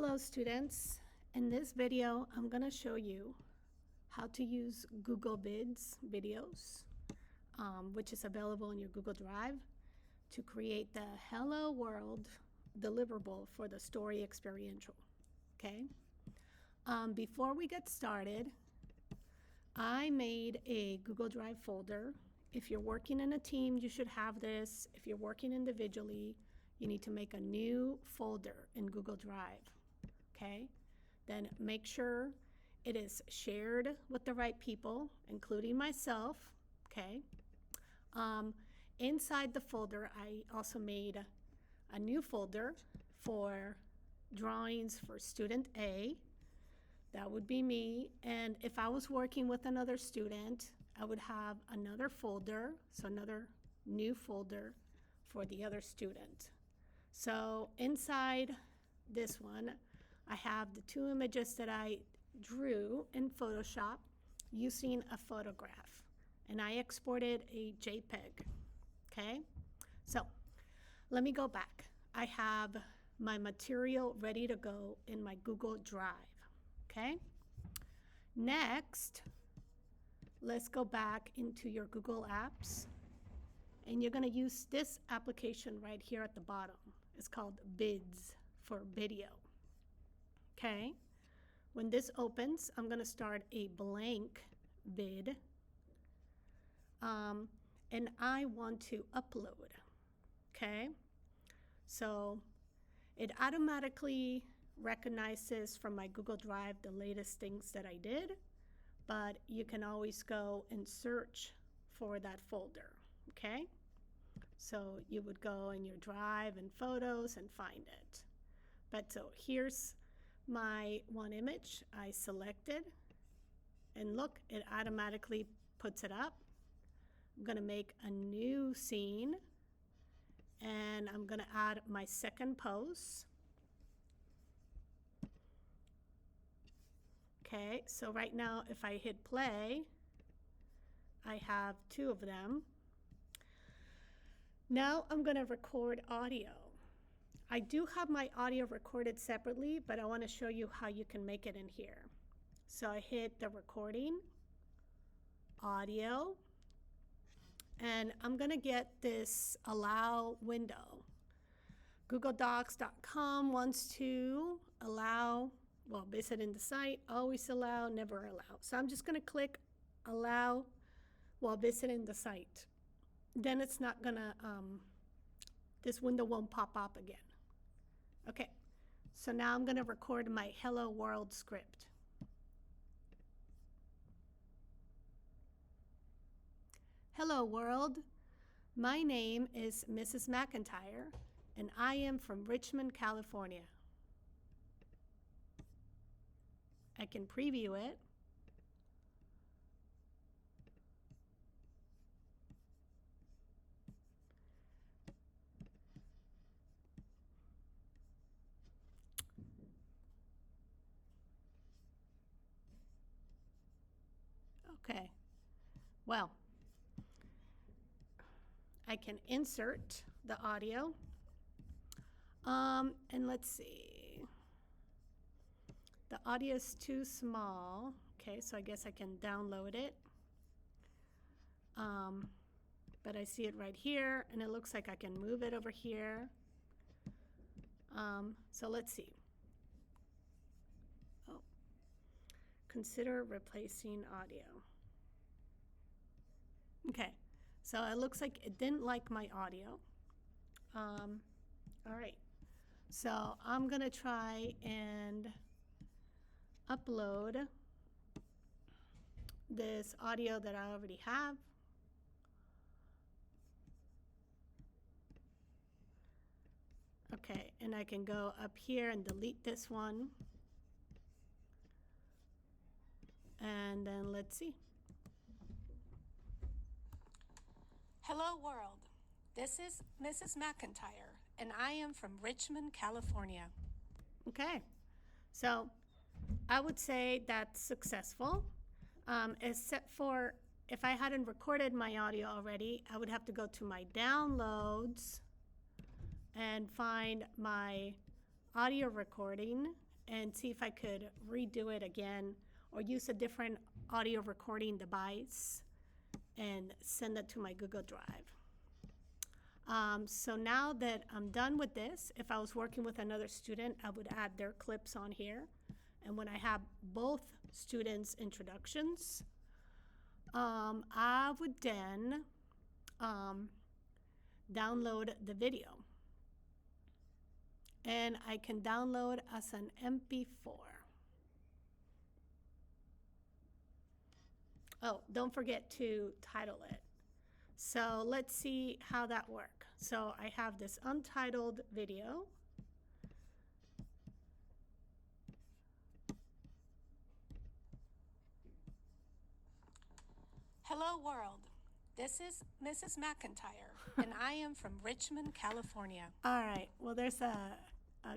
Hello students, in this video I'm going to show you how to use Google Vids videos, which is available in your Google Drive, to create the Hello World deliverable for the story experiential. Okay. Before we get started, I made a Google Drive folder. If you're working in a team, you should have this. If you're working individually, you need to make a new folder in Google Drive. Okay, then make sure it is shared with the right people, including myself. Okay, inside the folder, I also made a new folder for drawings for student A. That would be me. And if I was working with another student, I would have another folder, so another new folder for the other student. So inside this one, I have the two images that I drew in Photoshop using a photograph, and I exported a JPEG. Okay, so let me go back. I have my material ready to go in my Google Drive. Okay, next, let's go back into your Google Apps, and you're going to use this application right here at the bottom. It's called Vids for video. Okay, when this opens, I'm going to start a blank vid, and I want to upload. Okay, so it automatically recognizes from my Google Drive the latest things that I did, but you can always go and search for that folder. Okay, so you would go in your Drive and Photos and find it. But so here's my one image I selected, and look, it automatically puts it up. I'm going to make a new scene, and I'm going to add my second pose. Okay, so right now if I hit play, I have two of them. Now I'm going to record audio. I do have my audio recorded separately, but I want to show you how you can make it in here. So I hit the recording, audio, and I'm going to get this allow window. GoogleDocs.com wants to allow, well, visit in the site, always allow, never allow. So I'm just going to click allow while visiting the site. Then it's not going to, this window won't pop up again. Okay, so now I'm going to record my Hello World script. Hello World, my name is Mrs. McIntyre, and I am from Richmond, California. I can preview it. Okay, well, I can insert the audio, and let's see, the audio is too small. Okay, so I guess I can download it, but I see it right here, and it looks like I can move it over here. So let's see. Oh, consider replacing audio. Okay, so it looks like it didn't like my audio. All right, so I'm going to try and upload this audio that I already have. Okay, and I can go up here and delete this one. And then let's see. Hello World, this is Mrs. McIntyre, and I am from Richmond, California. Okay, so I would say that's successful, except for if I hadn't recorded my audio already, I would have to go to my downloads and find my audio recording and see if I could redo it again or use a different audio recording device and send it to my Google Drive. So now that I'm done with this, if I was working with another student, I would add their clips on here. And when I have both students' introductions, I would then download the video. And I can download as an MP4. Oh, don't forget to title it. So let's see how that works. So I have this untitled video. Hello world, this is Mrs. McIntyre, and I am from Richmond, California. All right, well there's a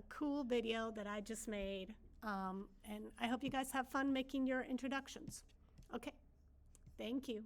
cool video that I just made, and I hope you guys have fun making your introductions. Okay, thank you.